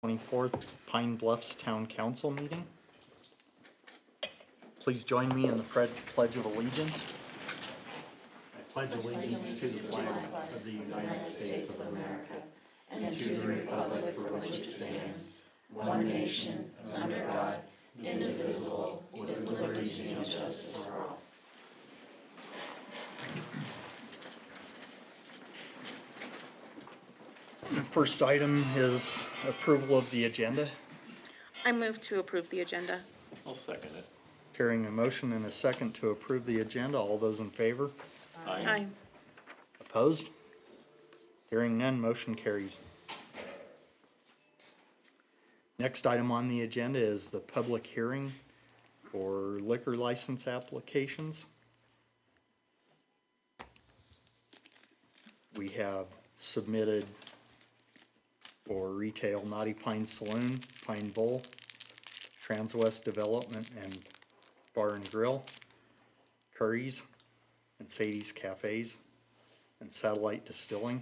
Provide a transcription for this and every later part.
24th Pine Bluffs Town Council meeting. Please join me in the Pledge of Allegiance. I pledge allegiance to the flag of the United States of America and to the republic for which it stands, one nation, under God, indivisible, with liberty and justice for all. The first item is approval of the agenda. I move to approve the agenda. I'll second it. Hearing a motion and a second to approve the agenda. All those in favor? Aye. Opposed? Hearing none, motion carries. Next item on the agenda is the public hearing for liquor license applications. We have submitted for retail Naughty Pine Saloon, Pine Bowl, Transwest Development and Bar and Grill, Curry's and Sadie's Cafes, and Satellite Distilling.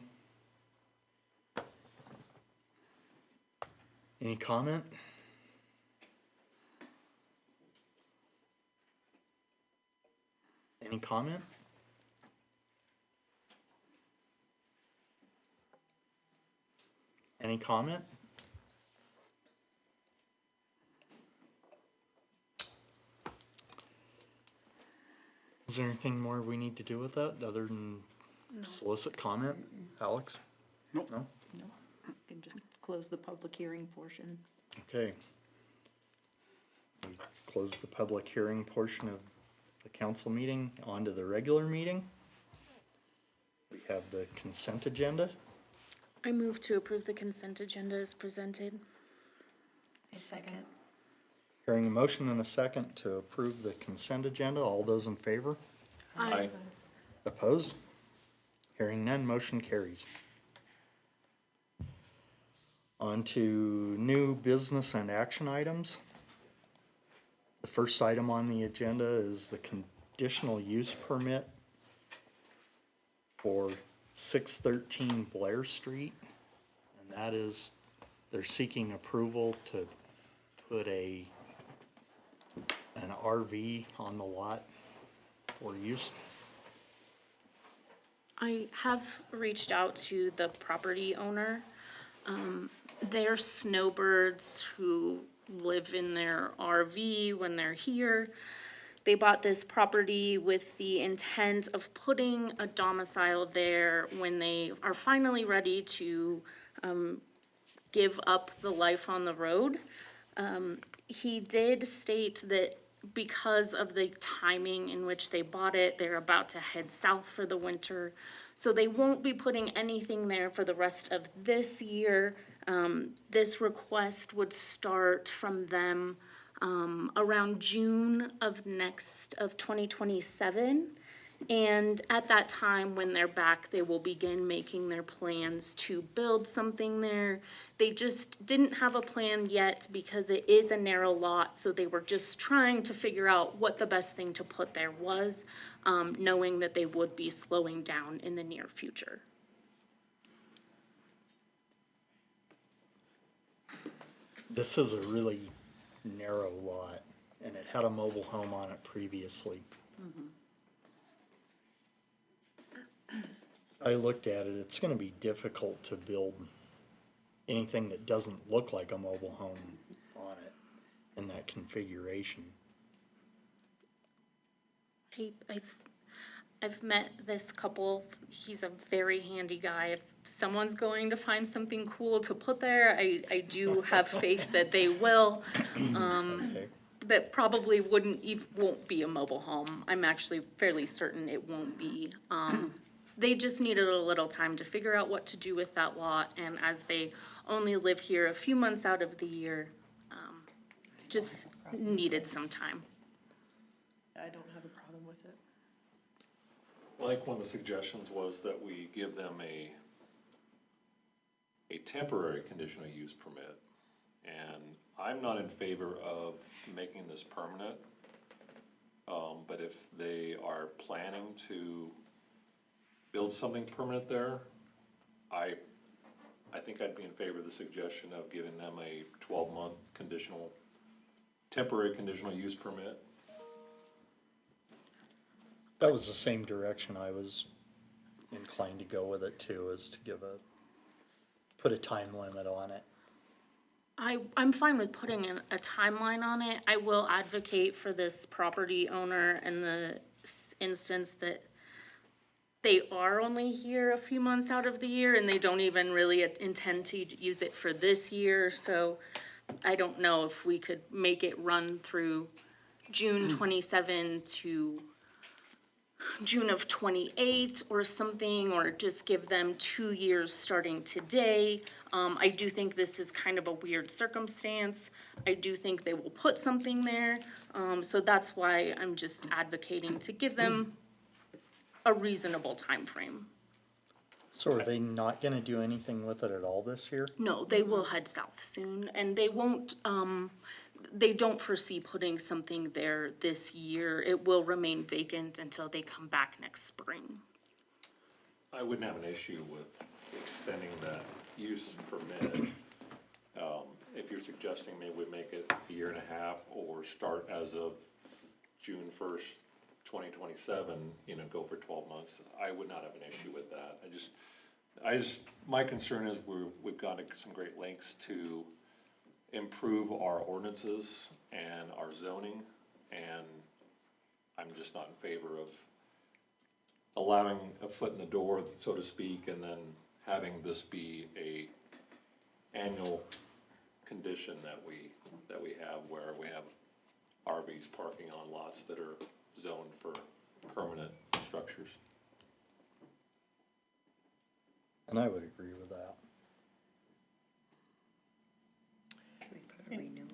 Any comment? Any comment? Any comment? Is there anything more we need to do with that other than solicit comment? Alex? Nope. No? No, you can just close the public hearing portion. Okay. We close the public hearing portion of the council meeting. On to the regular meeting. We have the consent agenda. I move to approve the consent agenda as presented. I second it. Hearing a motion and a second to approve the consent agenda. All those in favor? Aye. Opposed? Hearing none, motion carries. On to new business and action items. The first item on the agenda is the conditional use permit for 613 Blair Street. And that is, they're seeking approval to put an RV on the lot for use. I have reached out to the property owner. They're snowbirds who live in their RV when they're here. They bought this property with the intent of putting a domicile there when they are finally ready to give up the life on the road. He did state that because of the timing in which they bought it, they're about to head south for the winter. So they won't be putting anything there for the rest of this year. This request would start from them around June of 2027. And at that time, when they're back, they will begin making their plans to build something there. They just didn't have a plan yet because it is a narrow lot, so they were just trying to figure out what the best thing to put there was, knowing that they would be slowing down in the near future. This is a really narrow lot, and it had a mobile home on it previously. I looked at it, it's gonna be difficult to build anything that doesn't look like a mobile home on it in that configuration. I've met this couple. He's a very handy guy. If someone's going to find something cool to put there, I do have faith that they will. Okay. That probably won't be a mobile home. I'm actually fairly certain it won't be. They just needed a little time to figure out what to do with that lot, and as they only live here a few months out of the year, just needed some time. I don't have a problem with it. Like one of the suggestions was that we give them a temporary conditional use permit. And I'm not in favor of making this permanent. But if they are planning to build something permanent there, I I think I'd be in favor of the suggestion of giving them a 12-month temporary conditional use permit. That was the same direction I was inclined to go with it too, is to put a time limit on it. I'm fine with putting a timeline on it. I will advocate for this property owner in the instance that they are only here a few months out of the year and they don't even really intend to use it for this year. So I don't know if we could make it run through June 27 to June of 28 or something, or just give them 2 years starting today. I do think this is kind of a weird circumstance. I do think they will put something there. So that's why I'm just advocating to give them a reasonable time frame. So are they not gonna do anything with it at all this year? No, they will head south soon, and they won't, they don't foresee putting something there this year. It will remain vacant until they come back next spring. I wouldn't have an issue with extending that use permit. If you're suggesting maybe we make it a year and a half or start as of June 1st, 2027, go for 12 months, I would not have an issue with that. My concern is we've gone to some great lengths to improve our ordinances and our zoning, and I'm just not in favor of allowing a foot in the door, so to speak, and then having this be a annual condition that we have, where we have RVs parking on lots that are zoned for permanent structures. And I would agree with that.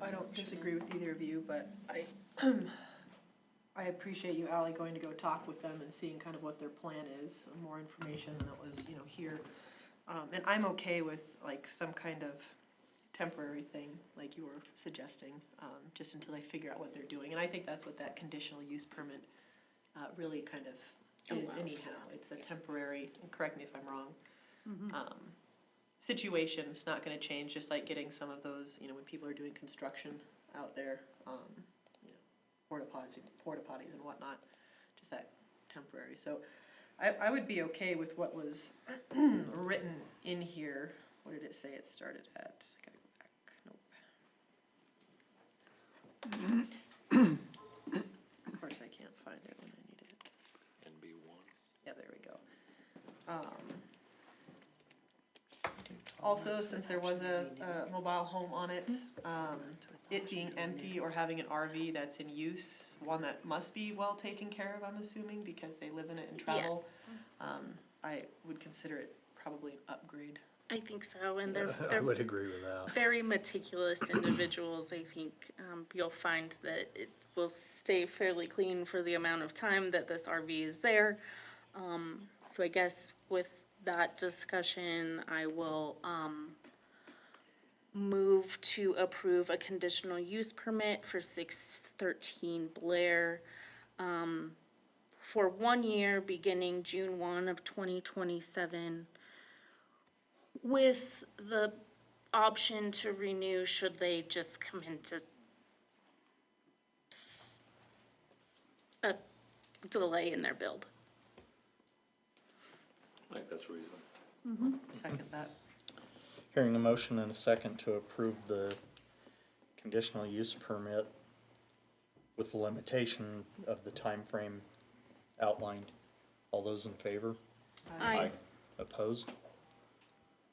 I don't disagree with either of you, but I appreciate you, Ally, going to go talk with them and seeing kind of what their plan is, more information than was, here. And I'm okay with like some kind of temporary thing, like you were suggesting, just until they figure out what they're doing. And I think that's what that conditional use permit really kind of is anyhow. It's a temporary, and correct me if I'm wrong, situation. It's not gonna change, just like getting some of those, when people are doing construction out there, porta potties and whatnot, just that temporary. So I would be okay with what was written in here. What did it say it started at? I gotta go back. Nope. Of course I can't find it when I need it. NB1. Yeah, there we go. Also, since there was a mobile home on it, it being empty or having an RV that's in use, one that must be well taken care of, I'm assuming, because they live in it and travel, I would consider it probably an upgrade. I think so, and I they're would agree with that. very meticulous individuals. I think you'll find that it will stay fairly clean for the amount of time that this RV is there. So I guess with that discussion, I will move to approve a conditional use permit for 613 Blair for 1 year beginning June 1 of 2027, with the option to renew should they just come into a delay in their build. I think that's reasonable. Second that. Hearing a motion and a second to approve the conditional use permit with the limitation of the time frame outlined. All those in favor? Aye. Opposed?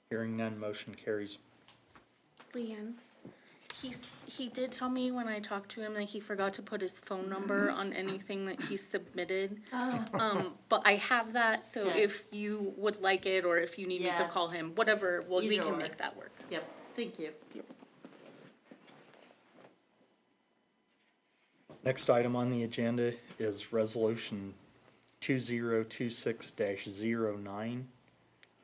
Hearing none, motion carries. Leanne, he did tell me when I talked to him that he forgot to put his phone number on anything that he submitted. But I have that, so Okay. if you would like it, or if you need me to Yeah. call him, whatever, we Either can or. make that work. Yep, thank you. Next item on the agenda is Resolution 2026-09,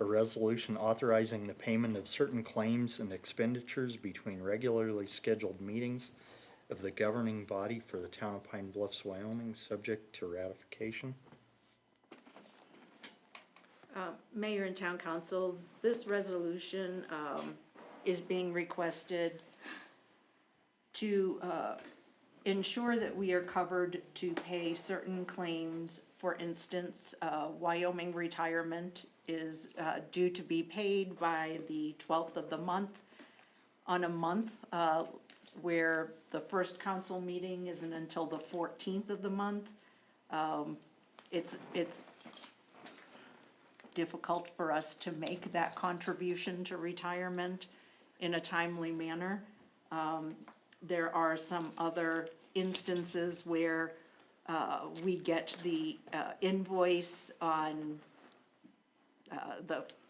a resolution authorizing the payment of certain claims and expenditures between regularly scheduled meetings of the governing body for the town of Pine Bluffs, Wyoming, subject to ratification. Mayor and Town Council, this resolution is being requested to ensure that we are covered to pay certain claims. For instance, Wyoming retirement is due to be paid by the 12th of the month, on a month where the first council meeting isn't until the 14th of the month. It's difficult for us to make that contribution to retirement in a timely manner. There are some other instances where we get the invoice on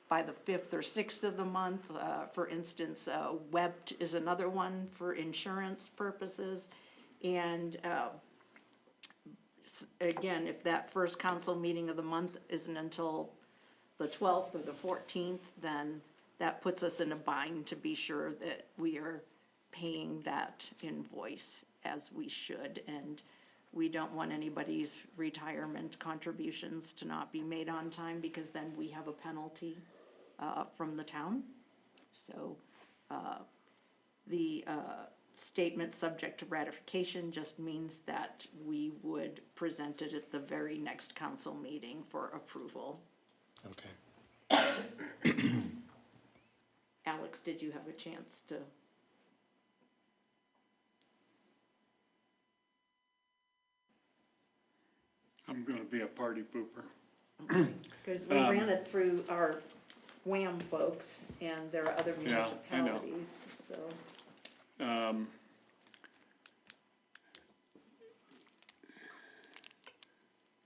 by the 5th or 6th of the month. For instance, WEBT is another one for insurance purposes. And again, if that first council meeting of the month isn't until the 12th or the 14th, then that puts us in a bind to be sure that we are paying that invoice as we should. And we don't want anybody's retirement contributions to not be made on time, because then we have a penalty from the town. So the statement subject to ratification just means that we would present it at the very next council meeting for approval. Okay. Alex, did you have a chance to? I'm gonna be a party pooper. Because we ran it through our WHAM folks, and there are other Yeah, I know. municipalities, so.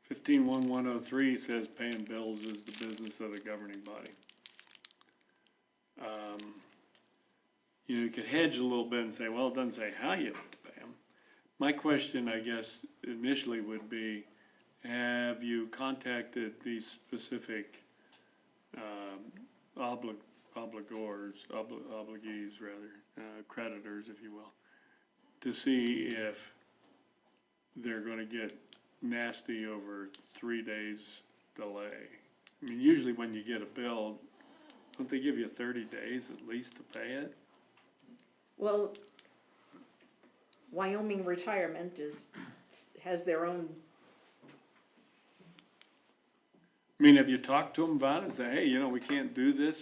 151103 says paying bills is the business of the governing body. You could hedge a little bit and say, well, it doesn't say how you have to pay them. My question, I guess, initially would be, have you contacted these specific obligees rather, creditors, if you will, to see if they're gonna get nasty over 3 days delay? I mean, usually when you get a bill, don't they give you 30 days at least to pay it? Well, Wyoming Retirement has their own. I mean, have you talked to them about it, say, hey, we can't do this,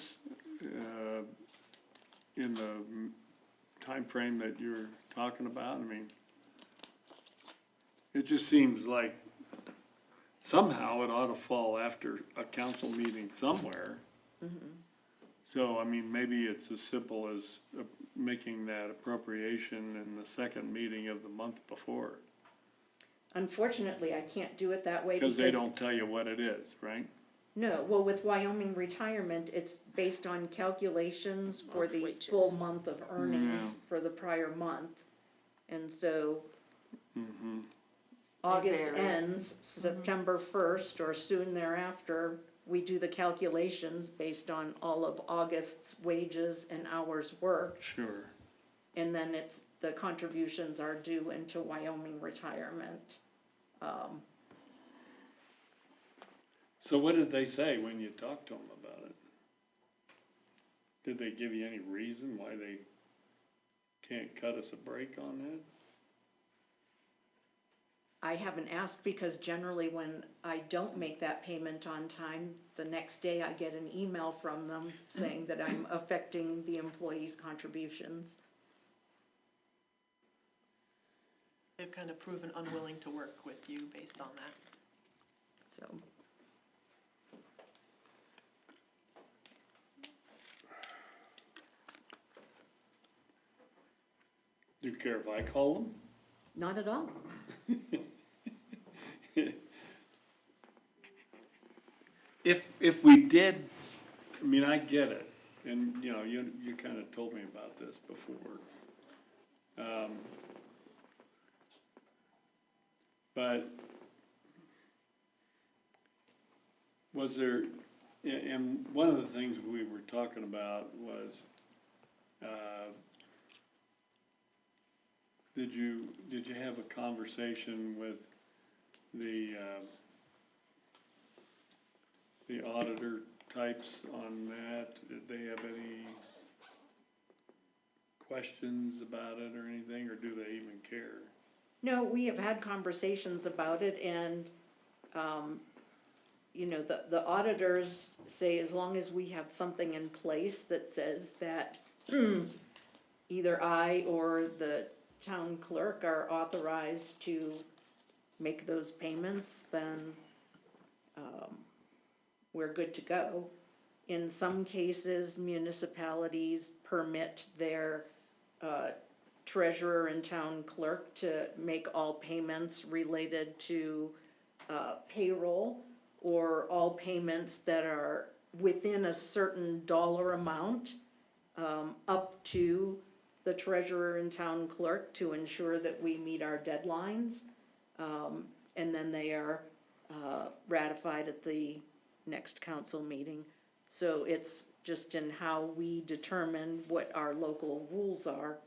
in the time frame that you're talking about? I mean, it just seems like somehow it ought to fall after a council meeting somewhere. So, I mean, maybe it's as simple as making that appropriation in the second meeting of the month before. Unfortunately, I can't do it that way Because they don't tell you what it is, right? No, well, with Wyoming Retirement, it's based on calculations for Of the wages. full month of earnings Yeah. for the prior month. And so Mm-hmm. August vary. ends September 1st or soon thereafter. We do the calculations based on all of August's wages and hours worked. Sure. And then the contributions are due into Wyoming Retirement. So what did they say when you talked to them about it? Did they give you any reason why they can't cut us a break on that? I haven't asked, because generally when I don't make that payment on time, the next day I get an email from them saying that I'm affecting the employees' contributions. They've kind of proven unwilling to work with you based on that. So, Do you care if I call them? not at all. If we did, I mean, I get it, and, you kind of told me about this before. But was there, and one of the things we were talking about was, did you have a conversation with the the auditor types on that? Did they have any questions about it or anything, or do they even care? No, we have had conversations about it, and, you know, the auditors say as long as we have something in place that says that either I or the town clerk are authorized to make those payments, then, we're good to go. In some cases, municipalities permit their, treasurer and town clerk to make all payments related to payroll, or all payments that are within a certain dollar amount, up to the treasurer and town clerk to ensure that we meet our deadlines. And then they are ratified at the next council meeting. So it's just in how we determine what our local rules are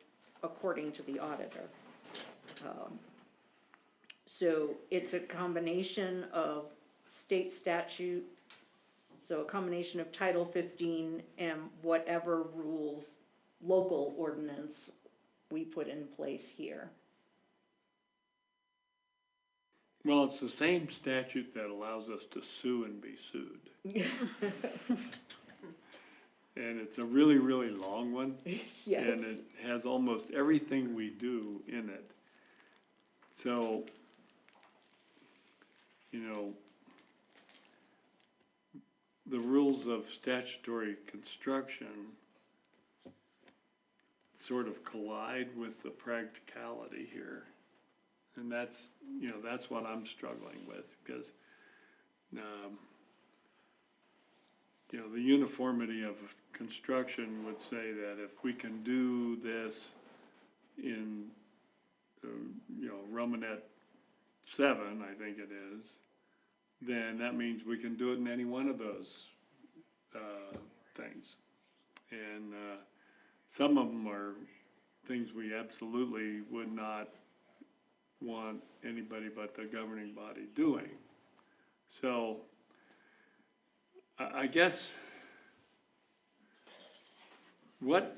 according to the auditor. So it's a combination of state statute, so a combination of Title 15 and whatever rules, local ordinance we put in place here. Well, it's the same statute that allows us to sue and be sued. And it's a really, really long one. Yes. And it has almost everything we do in it. So, you know, the rules of statutory construction sort of collide with the practicality here. And that's, you know, that's what I'm struggling with, because, you know, the uniformity of construction would say that if we can do this in, you know, Romanet 7, I think it is, then that means we can do it in any one of those things. And some of them are things we absolutely would not want anybody but the governing body doing. So I guess what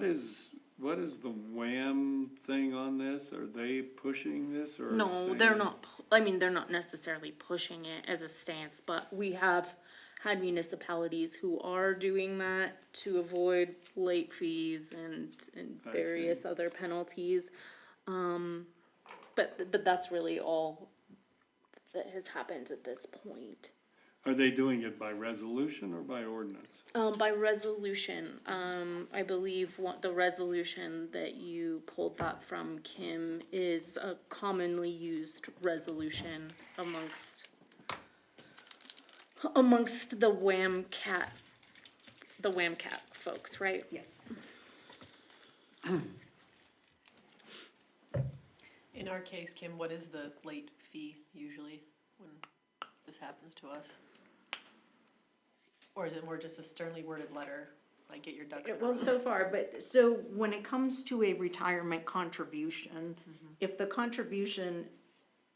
is the WHAM thing on this? Are they pushing this, or No, they're not, I mean, they're not necessarily pushing it as a stance, but we have had municipalities who are doing that to avoid late fees and I various see. other penalties. But that's really all that has happened at this point. Are they doing it by resolution or by ordinance? By resolution, I believe the resolution that you pulled that from, Kim, is a commonly used resolution amongst the WAMCAT folks, right? Yes. In our case, Kim, what is the late fee usually when this happens to us? Or is it more just a sternly worded letter, like get your ducks in a row? Well, so far, but, so when it comes to a retirement contribution, if the contribution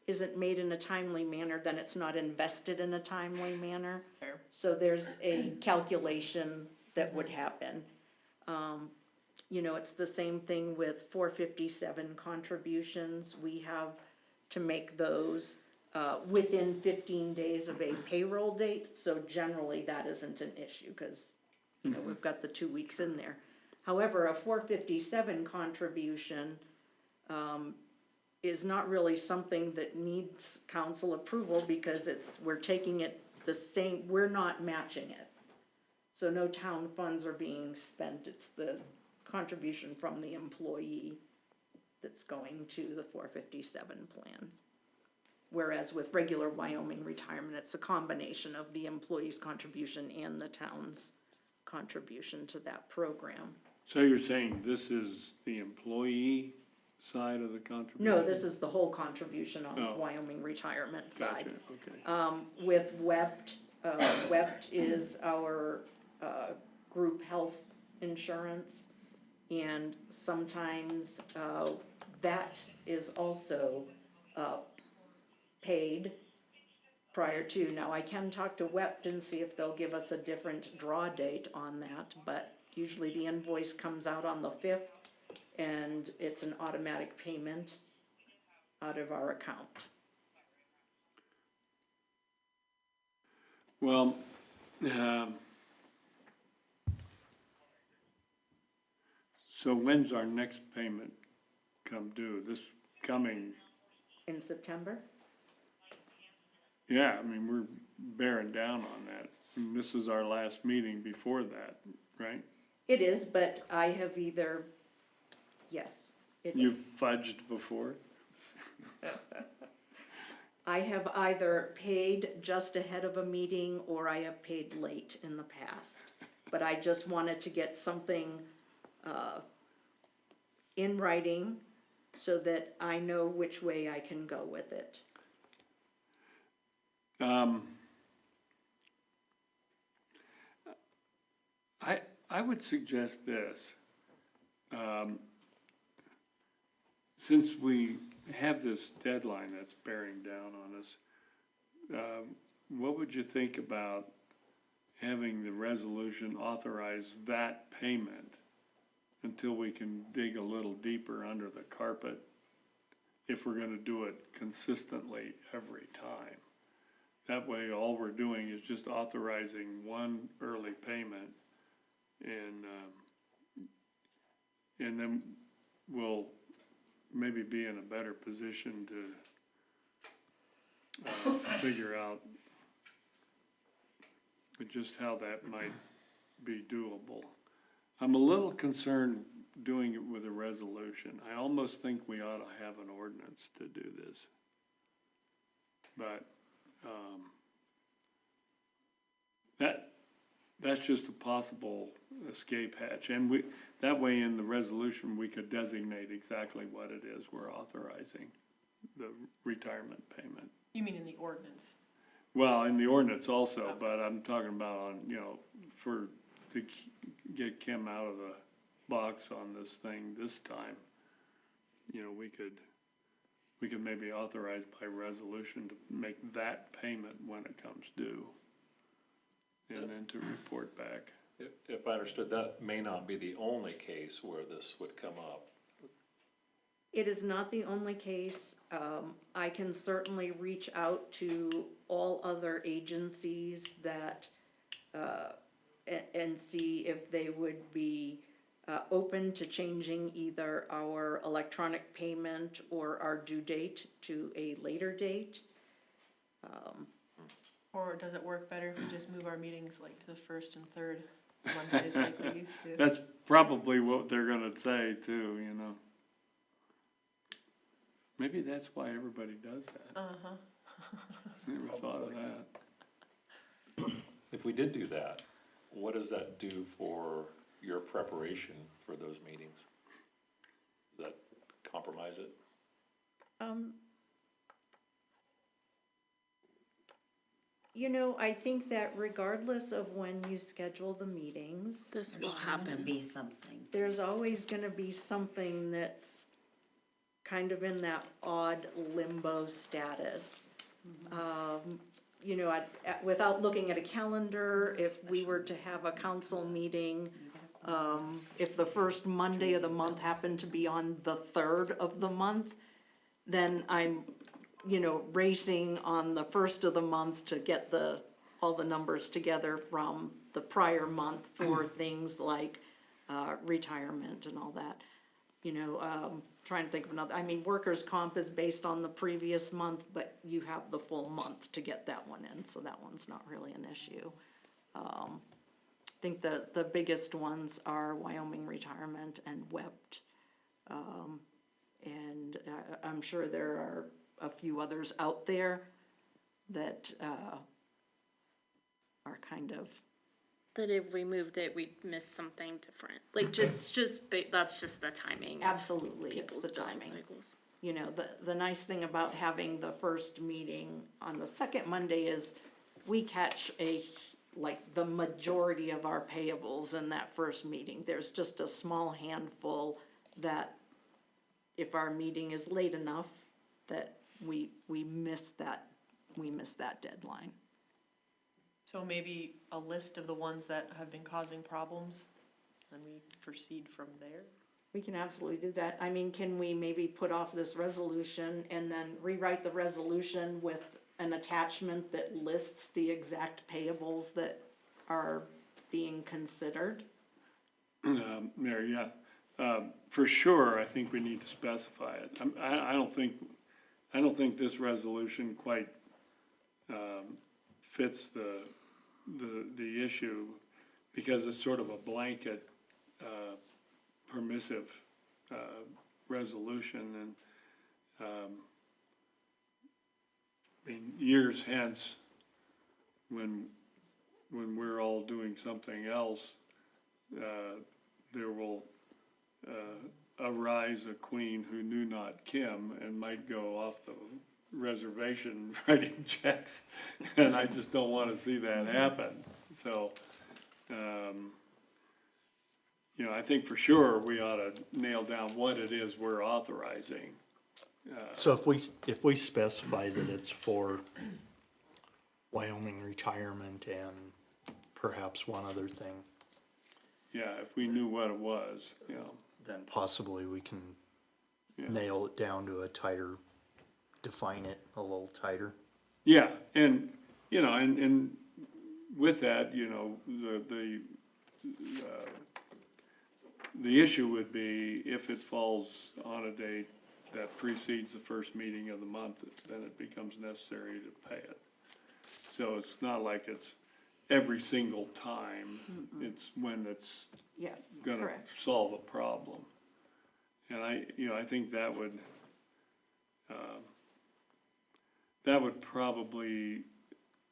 isn't made in a timely manner, then it's not invested in a timely manner. Fair. So there's a calculation that would happen. You know, it's the same thing with 457 contributions. We have to make those within 15 days of a payroll date. So generally, that isn't an issue, because, you know, we've got the 2 weeks in there. However, a 457 contribution is not really something that needs council approval, because we're taking it the same, we're not matching it. So no town funds are being spent, it's the contribution from the employee that's going to the 457 plan. Whereas with regular Wyoming retirement, it's a combination of the employee's contribution and the town's contribution to that program. So you're saying this is the employee side of the contribution? No, this is the whole contribution on the Oh. Wyoming retirement side. Gotcha, okay. With WEPT, WEPT is our group health insurance, and sometimes that is also paid prior to. Now, I can talk to Wept and see if they'll give us a different draw date on that, but usually the invoice comes out on the 5th, and it's an automatic payment out of our account. Well, so when's our next payment come due? This coming, In September? yeah, I mean, we're bearing down on that. And this is our last meeting before that, right? It is, but I have either, yes, it is. You've fudged before? I have either paid just ahead of a meeting or I have paid late in the past. But I just wanted to get something in writing so that I know which way I can go with it. I would suggest this. Since we have this deadline that's bearing down on us, what would you think about having the resolution authorize that payment until we can dig a little deeper under the carpet, if we're gonna do it consistently every time? That way, all we're doing is just authorizing one early payment, and then we'll maybe be in a better position to figure out just how that might be doable. I'm a little concerned doing it with a resolution. I almost think we ought to have an ordinance to do this. But that's just a possible escape hatch. And that way in the resolution, we could designate exactly what it is we're authorizing, the retirement payment. You mean in the ordinance? Well, in the ordinance also, but I'm talking about on, to get Kim out of the box on this thing this time, we could maybe authorize by resolution to make that payment when it comes due, and then to report back. If I understood, that may not be the only case where this would come up. It is not the only case. I can certainly reach out to all other agencies that, and see if they would be open to changing either our electronic payment or our due date to a later date. Or does it work better if we just move our meetings like to the 1st and 3rd Mondays like we used to? That's probably what they're gonna say too, Maybe that's why everybody does that. Uh-huh. Never thought of that. If we did do that, what does that do for your preparation for those meetings? Does that compromise it? I think that regardless of when you schedule the meetings, This will happen. Be something. there's always gonna be something that's kind of in that odd limbo status. Without looking at a calendar, if we were to have a council meeting, if the first Monday of the month happened to be on the 3rd of the month, then I'm, racing on the 1st of the month to get all the numbers together from the prior month for things like, retirement and all that. Trying to think of another, workers' comp is based on the previous month, but you have the full month to get that one in, so that one's not really an issue. I think the biggest ones are Wyoming Retirement and Wept. And I'm sure there are a few others out there that are kind of, That if we moved it, we'd miss something different. Like, that's just the timing. of absolutely, it's people's the billing timing. cycles. The nice thing about having the first meeting on the second Monday is we catch the majority of our payables in that first meeting. There's just a small handful that if our meeting is late enough that we miss that we miss that deadline. So maybe a list of the ones that have been causing problems, and we proceed from there? We can absolutely do that. I mean, can we maybe put off this resolution and then rewrite the resolution with an attachment that lists the exact payables that are being considered? There, yeah. For sure, I think we need to specify it. I don't think this resolution quite, fits the issue, because it's sort of a blanket, permissive, resolution, and, I mean, years hence, when we're all doing something else, there will, arise a queen who knew not Kim and might go off the reservation writing checks, and I just don't wanna see that happen. So, you know, I think for sure we ought to nail down what it is we're authorizing. So if we specify that it's for Wyoming retirement and perhaps one other thing, Yeah, if we knew what it was, you know. then possibly we can Yeah. nail it down to a tighter, define it a little tighter. Yeah, and, you know, and with that, you know, the issue would be if it falls on a date that precedes the first meeting of the month, then it becomes necessary to pay it. So it's not like it's every single time, it's when it's Yes, gonna correct. solve a problem. And I think that would probably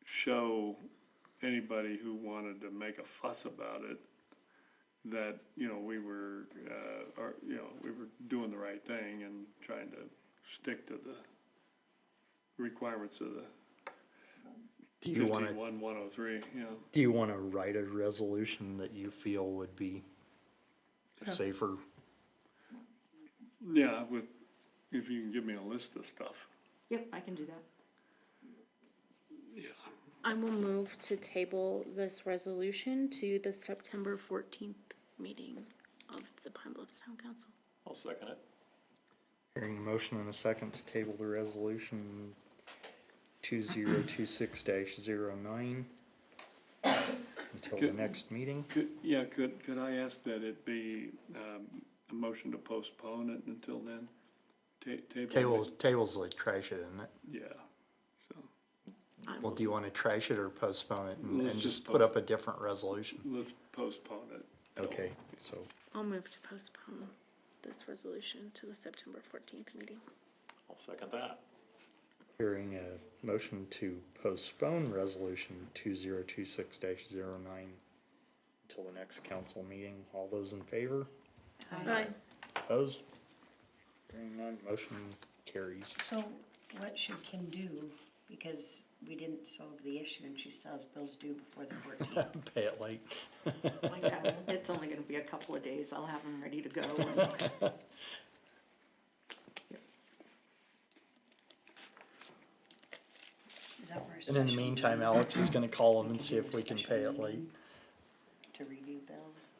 show anybody who wanted to make a fuss about it that, you know, we were doing the right thing and trying to stick to the requirements of the Do you wanna, 51-103, you know. do you wanna write a resolution that you feel would be safer? Yeah, if you can give me a list of stuff. Yep, I can do that. Yeah. I will move to table this resolution to the September 14th meeting of the Pine Bluffs Town Council. I'll second it. Hearing a motion and a second to table the resolution 2026-09 until the next meeting. Could I ask that it be, a motion to postpone it until then? Tables like trash it, isn't it? Yeah, so, Well, do you wanna trash it or postpone it Let's and just just put up a different resolution? let's postpone it. till- Okay, so I'll move to postpone this resolution to the September 14th meeting. I'll second that. hearing a motion to postpone resolution 2026-09 until the next council meeting. All those in favor? Aye. Opposed? Hearing none, motion carries. So what should Kim do, because we didn't solve the issue and she still has bills due before the 14th? Pay it late. Like that. It's only gonna be a couple of days. I'll have them ready to go. And Is that for a And in the special meantime, meeting? Alex is gonna call them and see if we can pay it late. To review bills?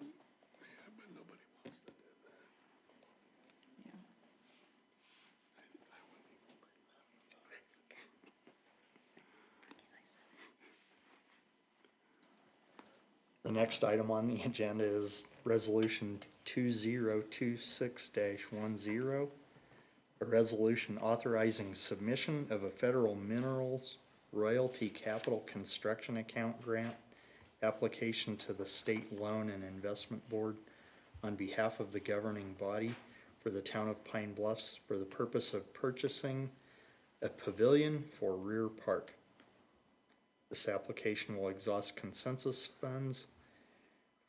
The next item on the agenda is resolution 2026-10, a resolution authorizing submission of a federal minerals royalty capital construction account grant application to the State Loan and Investment Board on behalf of the governing body for the town of Pine Bluffs for the purpose of purchasing a pavilion for Rear Park. This application will exhaust consensus funds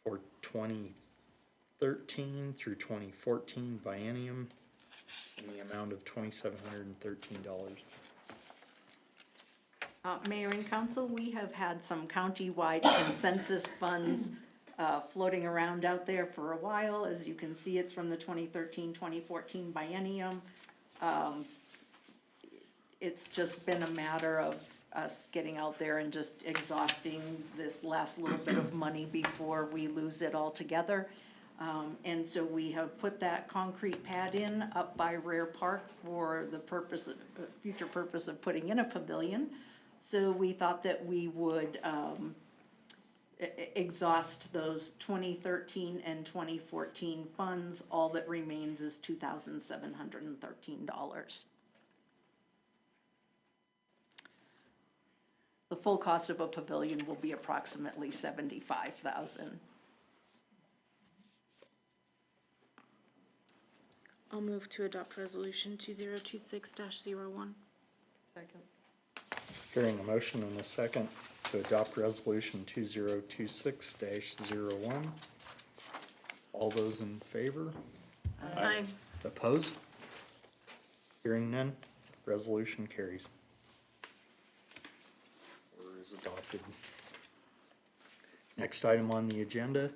for 2013 through 2014 biennium in the amount of $2,713. Mayor and council, we have had some countywide consensus funds floating around out there for a while. As you can see, it's from the 2013-2014 biennium. It's just been a matter of us getting out there and just exhausting this last little bit of money before we lose it altogether. And so we have put that concrete pad in up by Rare Park for the purpose of, future purpose of putting in a pavilion. So we thought that we would, exhaust those 2013 and 2014 funds. All that remains is $2,713. The full cost of a pavilion will be approximately $75,000. I'll move to adopt resolution 2026-01. Second. Hearing a motion and a second to adopt resolution 2026-01. All those in favor? Aye. Opposed? Hearing none, resolution carries. Or is adopted. Next item on the agenda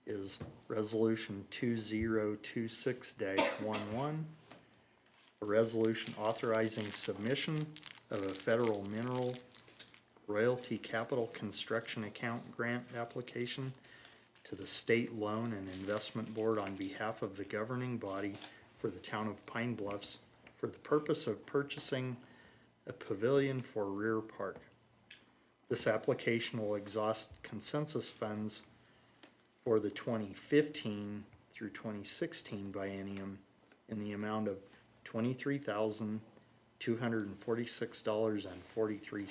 is resolution 2026-11. A resolution authorizing submission of a federal mineral royalty capital construction account grant application to the State Loan and Investment Board on behalf of the governing body for the town of Pine Bluffs for the purpose of purchasing a pavilion for Rear Park. This application will exhaust consensus funds for the 2015 through 2016 biennium in the amount of $23,246.43.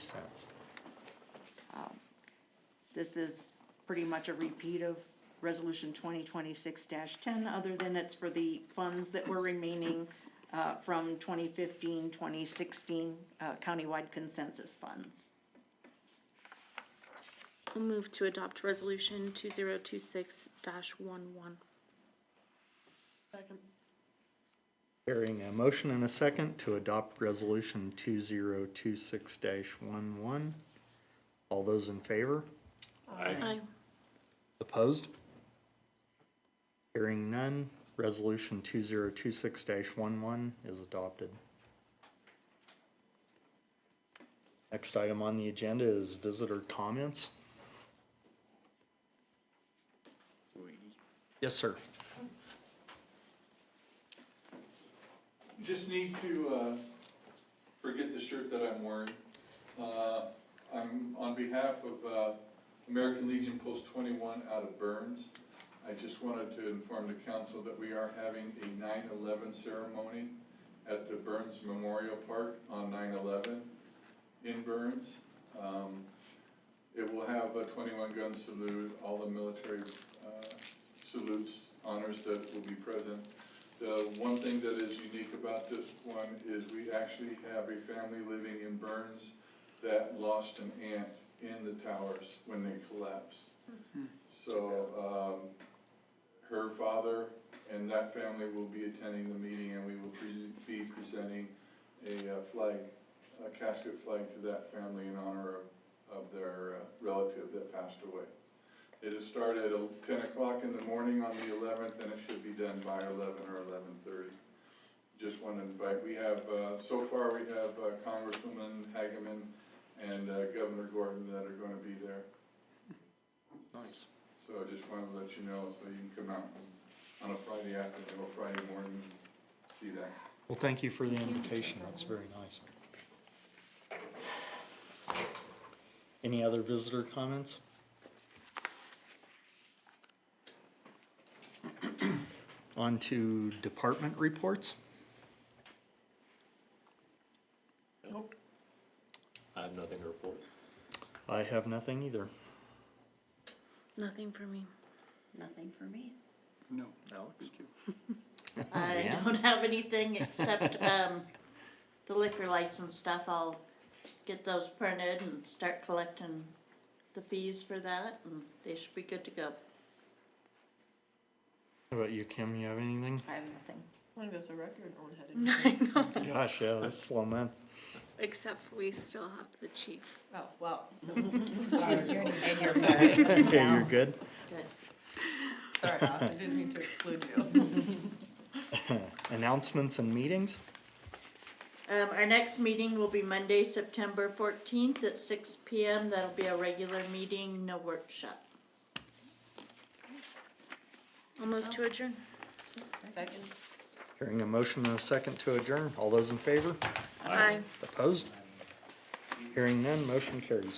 This is pretty much a repeat of Resolution 2026-10, other than it's for the funds that were remaining from 2015, 2016 countywide consensus funds. I'll move to adopt resolution 2026-11. Second. Hearing a motion and a second to adopt resolution 2026-11. All those in favor? Aye. Opposed? Hearing none, resolution 2026-11 is adopted. Next item on the agenda is visitor comments. Yes, sir. Just need to forget the shirt that I'm wearing. I'm on behalf of American Legion Post 21 out of Burns. I just wanted to inform the council that we are having a 9/11 ceremony at the Burns Memorial Park on 9/11 in Burns. It will have a 21 gun salute, all the military salutes, honors that will be present. The one thing that is unique about this one is we actually have a family living in Burns that lost an aunt in the towers when they collapsed. So her father and that family will be attending the meeting, and we will be presenting a flag, a casket flag to that family in honor of their relative that passed away. It is started at 10 o'clock in the morning on the 11th, and it should be done by 11 or 11:30. Just want to invite, we have, so far we have Congresswoman Hageman and Governor Gordon that are going to be there. Nice. So I just wanted to let you know, so you can come out on a Friday afternoon or Friday morning and see that. Well, thank you for the invitation. That's very nice. Any other visitor comments? On to department reports. Nope. I have nothing to report. I have nothing either. Nothing for me. Nothing for me. No. Alex? I Yeah. don't have anything except the liquor license stuff. I'll get those printed and start collecting the fees for that, and they should be good to go. How about you, Kim? You have anything? I have nothing. I think that's a record, no one had I anything. know. Gosh, yeah, this is a slow month. Except we still have the chief. Oh, wow. And you're Yeah, you're good. Good. Sorry, Ross, I didn't mean to exclude you. Announcements and meetings? Our next meeting will be Monday, September 14th at 6 PM. That'll be a regular meeting, no workshop. I'll move to adjourn. Hearing a motion and a second to adjourn. All those in favor? Aye. Opposed? Hearing none, motion carries.